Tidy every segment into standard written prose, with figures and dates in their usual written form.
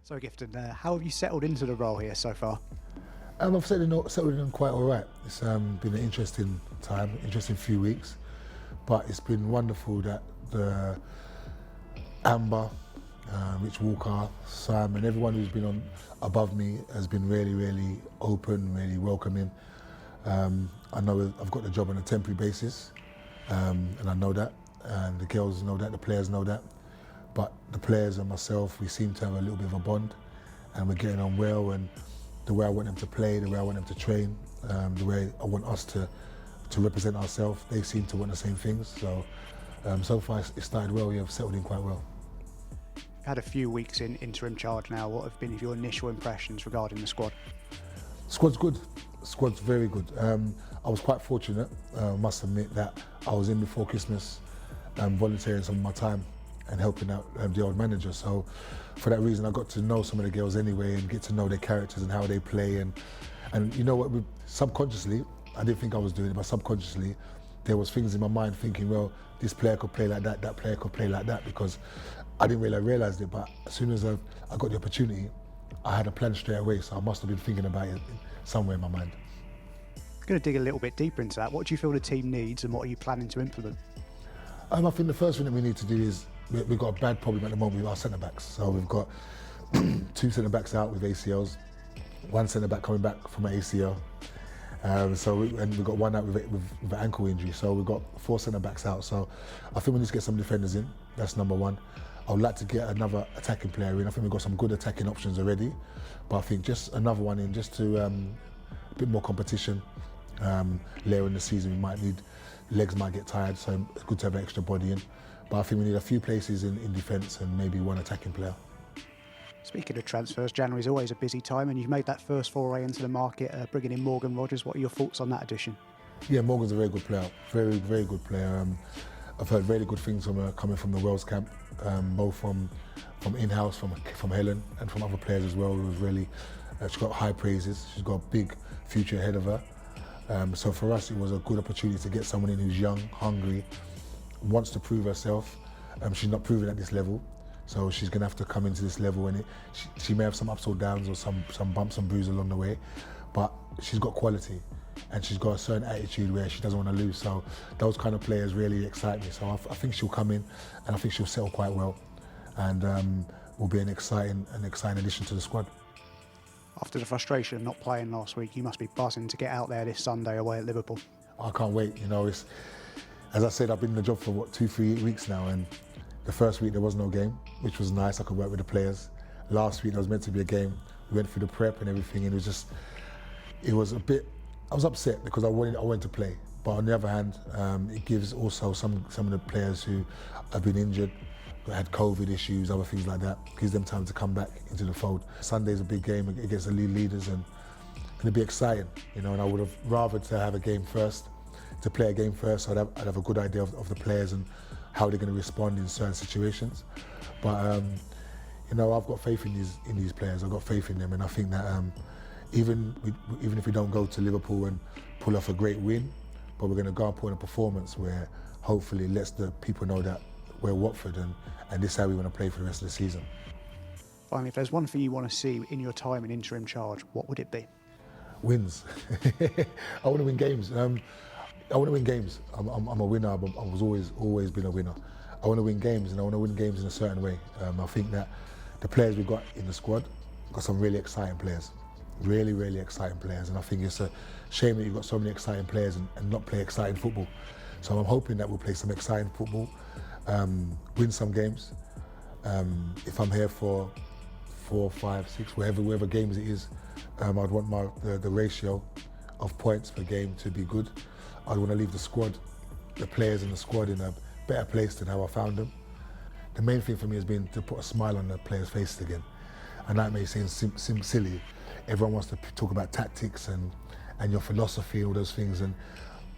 So Gifton, how have you settled into the role here so far? I've settled in quite all right. It's been an interesting time, interesting few weeks, but it's been wonderful that the Amber, Rich Walker, Sam, and everyone who's been on above me has been really, really open, really welcoming. I know I've got the job on a temporary basis, and I know that, and the girls know that, the players know that. But the players and myself, we seem to have a little bit of a bond, and we're getting on well. And the way I want them to play, the way I want them to train, the way I want us to represent ourselves, they seem to want the same things. So, so far it started well. We've settled in quite well. You've had a few weeks in interim charge now. What have been your initial impressions regarding the squad? Squad's good. Squad's very good. I was quite fortunate, must admit, that I was in before Christmas, volunteering some of my time and helping out the old manager. So for that reason, I got to know some of the girls anyway and get to know their characters and how they play. And you know what, subconsciously, I didn't think I was doing it, but subconsciously, there was things in my mind thinking, well, this player could play like that, that player could play like that, because I didn't really realize it. But as soon as I got the opportunity, I had a plan straight away. So I must have been thinking about it somewhere in my mind. I'm going to dig a little bit deeper into that. What do you feel the team needs and what are you planning to implement? I think the first thing that we need to do is, we've got a bad problem at the moment with our centre-backs. So we've got two centre-backs out with ACLs, one centre-back coming back from an ACL. And we've got one out with an ankle injury. So we've got 4 centre-backs out. So I think we need to get some defenders in. That's number one. I would like to get another attacking player in. I think we've got some good attacking options already. But I think just another one in, just to a bit more competition. Later in the season, we might need, legs might get tired, so it's good to have an extra body in. But I think we need a few places in defence and maybe one attacking player. Speaking of transfers, January is always a busy time and you've made that first foray into the market, bringing in Morgan Rogers. What are your thoughts on that addition? Yeah, Morgan's a very good player, very, very good player. I've heard really good things from her coming from the Wales camp, both from in-house, from Helen and from other players as well. It was really, she's got high praises, she's got a big future ahead of her. So for us, it was a good opportunity to get someone in who's young, hungry, wants to prove herself. She's not proven at this level, so she's going to have to come into this level, and she may have some ups or downs or some bumps and bruises along the way, but she's got quality and she's got a certain attitude where she doesn't want to lose. So those kind of players really excite me. So I think she'll come in and I think she'll settle quite well, and will be an exciting addition to the squad. After the frustration of not playing last week, you must be buzzing to get out there this Sunday away at Liverpool. I can't wait. You know, as I said, I've been in the job for 2-3 weeks now, and the first week there was no game, which was nice. I could work with the players. Last week there was meant to be a game. We went through the prep and everything, and it was a bit. I was upset because I wanted to play, but on the other hand, it gives also some of the players who have been injured, had COVID issues, other things like that, gives them time to come back into the fold. Sunday's a big game against the league leaders, and it'll be exciting, you know. And I would have rather to have a game first, to play a game first, so I'd have a good idea of the players and how they're going to respond in certain situations. But you know, I've got faith in these players. I've got faith in them, and I think that even if we don't go to Liverpool and pull off a great win, but we're going to go and put in a performance where hopefully lets the people know that we're Watford and this is how we want to play for the rest of the season. Finally, if there's one thing you want to see in your time in interim charge, what would it be? Wins. I want to win games. I want to win games. I'm a winner. I was always been a winner. I want to win games, and I want to win games in a certain way. I think that the players we've got in the squad got some really exciting players. Really, really exciting players, and I think it's a shame that you've got so many exciting players and not play exciting football. So I'm hoping that we'll play some exciting football, win some games. If I'm here for 4, 5, 6, whatever games it is, I'd want the ratio of points per game to be good. I'd want to leave the players in the squad in a better place than how I found them. The main thing for me has been to put a smile on the players' faces again. And that may seem silly. Everyone wants to talk about tactics and your philosophy, all those things. And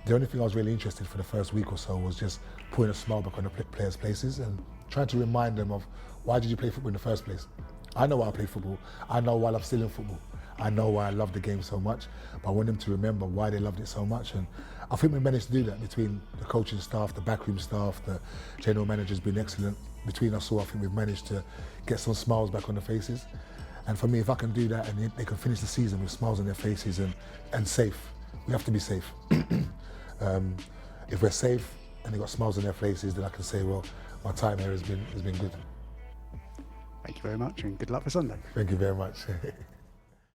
the only thing I was really interested for the first week or so was just putting a smile back on the players' faces and trying to remind them of why did you play football in the first place? I know why I play football. I know why I'm still in football. I know why I love the game so much, but I want them to remember why they loved it so much. And I think we managed to do that between the coaching staff, the backroom staff, the general manager's been excellent. Between us all, I think we've managed to get some smiles back on the faces. And for me, if I can do that and they can finish the season with smiles on their faces and safe, we have to be safe. If we're safe and they've got smiles on their faces, then I can say, well, my time here has been good. Thank you very much and good luck for Sunday. Thank you very much.